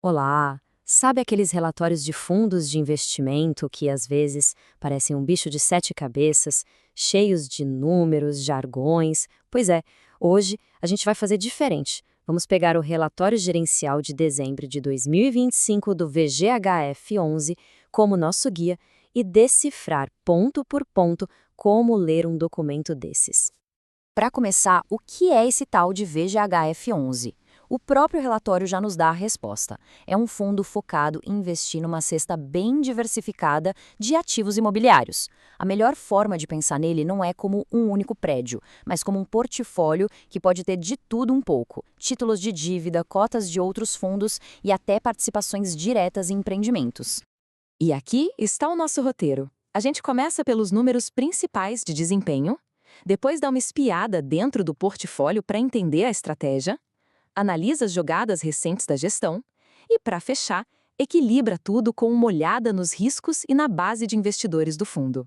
Olá! Sabe aqueles relatórios de fundos de investimento que às vezes parecem um bicho de sete cabeças, cheios de números, jargões? Pois é, hoje a gente vai fazer diferente. Vamos pegar o relatório gerencial de dezembro de 2025 do VGHF11 como nosso guia e decifrar ponto por ponto como ler um documento desses. Para começar, o que é esse tal de VGHF11? O próprio relatório já nos dá a resposta. É um fundo focado em investir numa cesta bem diversificada de ativos imobiliários. A melhor forma de pensar nele não é como um único prédio, mas como um portfólio que pode ter de tudo um pouco: títulos de dívida, cotas de outros fundos e até participações diretas em empreendimentos. E aqui está o nosso roteiro. A gente começa pelos números principais de desempenho, depois dá uma espiada dentro do portfólio para entender a estratégia, analisa as jogadas recentes da gestão e, para fechar, equilibra tudo com uma olhada nos riscos e na base de investidores do fundo.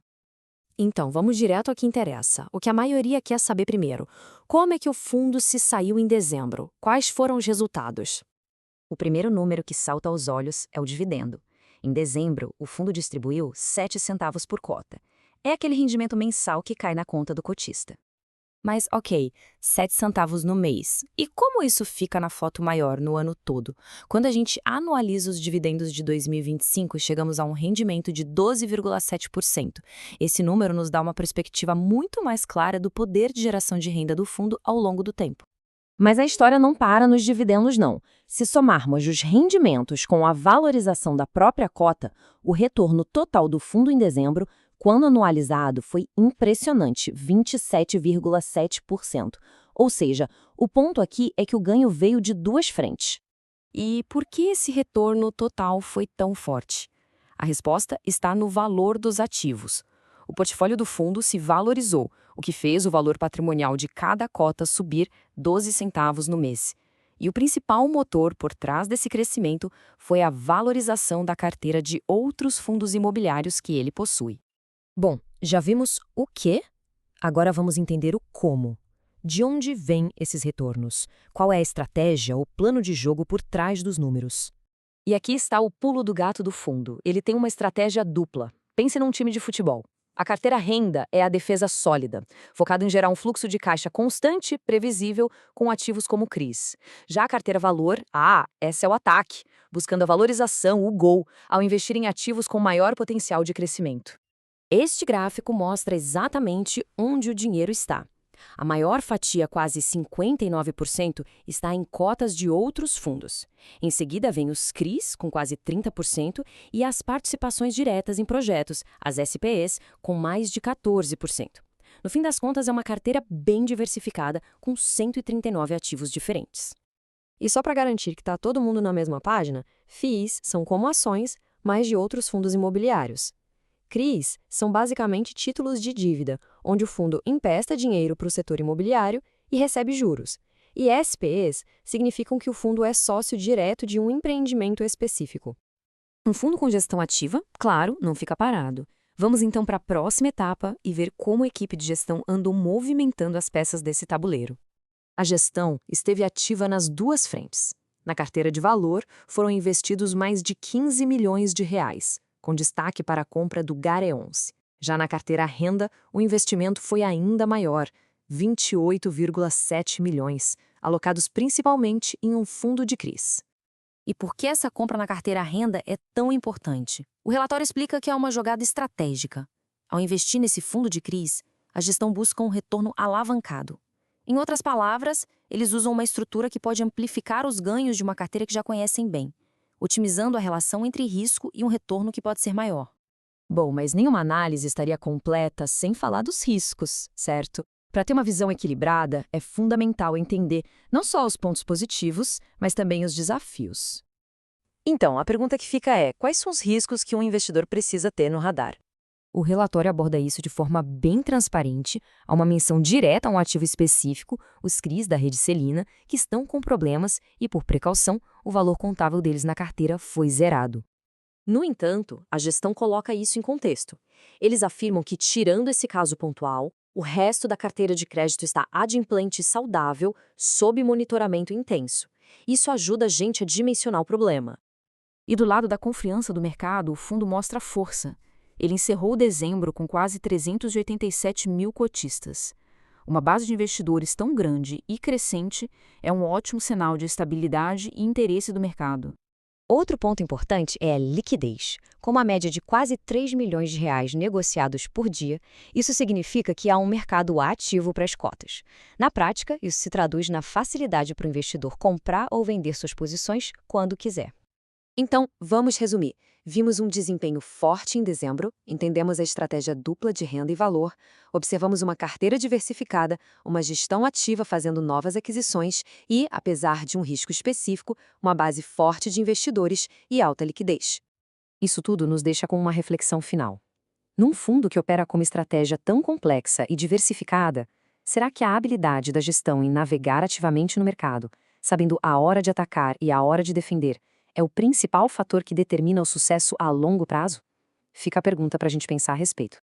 Então, vamos direto ao que interessa. O que a maioria quer saber primeiro: como é que o fundo se saiu em dezembro? Quais foram os resultados? O primeiro número que salta aos olhos é o dividendo. Em dezembro, o fundo distribuiu 7 centavos por cota. É aquele rendimento mensal que cai na conta do cotista. Mas, ok, 7 centavos no mês. E como isso fica na foto maior no ano todo? Quando a gente anualiza os dividendos de 2025, chegamos a um rendimento de 12,7%. Esse número nos dá uma perspectiva muito mais clara do poder de geração de renda do fundo ao longo do tempo. Mas a história não para nos dividendos, não. Se somarmos os rendimentos com a valorização da própria cota, o retorno total do fundo em dezembro, quando anualizado, foi impressionante, 27,7%. Ou seja, o ponto aqui é que o ganho veio de duas frentes. E por que esse retorno total foi tão forte? A resposta está no valor dos ativos. O portfólio do fundo se valorizou, o que fez o valor patrimonial de cada cota subir 12 centavos no mês. E o principal motor por trás desse crescimento foi a valorização da carteira de outros fundos imobiliários que ele possui. Bom, já vimos o quê? Agora vamos entender o como. De onde vêm esses retornos? Qual é a estratégia ou plano de jogo por trás dos números? E aqui está o pulo do gato do fundo. Ele tem uma estratégia dupla. Pense num time de futebol. A carteira renda é a defesa sólida, focada em gerar um fluxo de caixa constante, previsível, com ativos como CRIs. Já a carteira valor, essa é o ataque, buscando a valorização, o gol, ao investir em ativos com maior potencial de crescimento. Este gráfico mostra exatamente onde o dinheiro está. A maior fatia, quase 59%, está em cotas de outros fundos. Em seguida vem os CRIs, com quase 30%, e as participações diretas em projetos, as SPEs, com mais de 14%. No fim das contas, é uma carteira bem diversificada, com 139 ativos diferentes. E só para garantir que está todo mundo na mesma página, FIIs são como ações, mas de outros fundos imobiliários. CRIs são basicamente títulos de dívida, onde o fundo empresta dinheiro para o setor imobiliário e recebe juros. E SPEs significam que o fundo é sócio direto de um empreendimento específico. Um fundo com gestão ativa, claro, não fica parado. Vamos então para a próxima etapa e ver como a equipe de gestão andou movimentando as peças desse tabuleiro. A gestão esteve ativa nas duas frentes. Na carteira de valor, foram investidos mais de 15 milhões de reais, com destaque para a compra do GARE 11. Já na carteira renda, o investimento foi ainda maior, 28,7 milhões, alocados principalmente em um fundo de CRIs. E por que essa compra na carteira renda é tão importante? O relatório explica que é uma jogada estratégica. Ao investir nesse fundo de CRIs, a gestão busca um retorno alavancado. Em outras palavras, eles usam uma estrutura que pode amplificar os ganhos de uma carteira que já conhecem bem, otimizando a relação entre risco e um retorno que pode ser maior. Bom, mas nenhuma análise estaria completa sem falar dos riscos, certo? Para ter uma visão equilibrada, é fundamental entender não só os pontos positivos, mas também os desafios. Então, a pergunta que fica é: quais são os riscos que um investidor precisa ter no radar? O relatório aborda isso de forma bem transparente, há uma menção direta a um ativo específico, os CRIs da rede Celina, que estão com problemas e, por precaução, o valor contábil deles na carteira foi zerado. No entanto, a gestão coloca isso em contexto. Eles afirmam que, tirando esse caso pontual, o resto da carteira de crédito está adimplente e saudável, sob monitoramento intenso. Isso ajuda a gente a dimensionar o problema. E do lado da confiança do mercado, o fundo mostra força. Ele encerrou dezembro com quase 387 mil cotistas. Uma base de investidores tão grande e crescente é um ótimo sinal de estabilidade e interesse do mercado. Outro ponto importante é a liquidez. Com uma média de quase 3 milhões de reais negociados por dia, isso significa que há um mercado ativo para as cotas. Na prática, isso se traduz na facilidade para o investidor comprar ou vender suas posições quando quiser. Então, vamos resumir. Vimos um desempenho forte em dezembro, entendemos a estratégia dupla de renda e valor, observamos uma carteira diversificada, uma gestão ativa fazendo novas aquisições e, apesar de um risco específico, uma base forte de investidores e alta liquidez. Isso tudo nos deixa com uma reflexão final. Num fundo que opera com uma estratégia tão complexa e diversificada, será que a habilidade da gestão em navegar ativamente no mercado, sabendo a hora de atacar e a hora de defender, é o principal fator que determina o sucesso a longo prazo? Fica a pergunta para a gente pensar a respeito.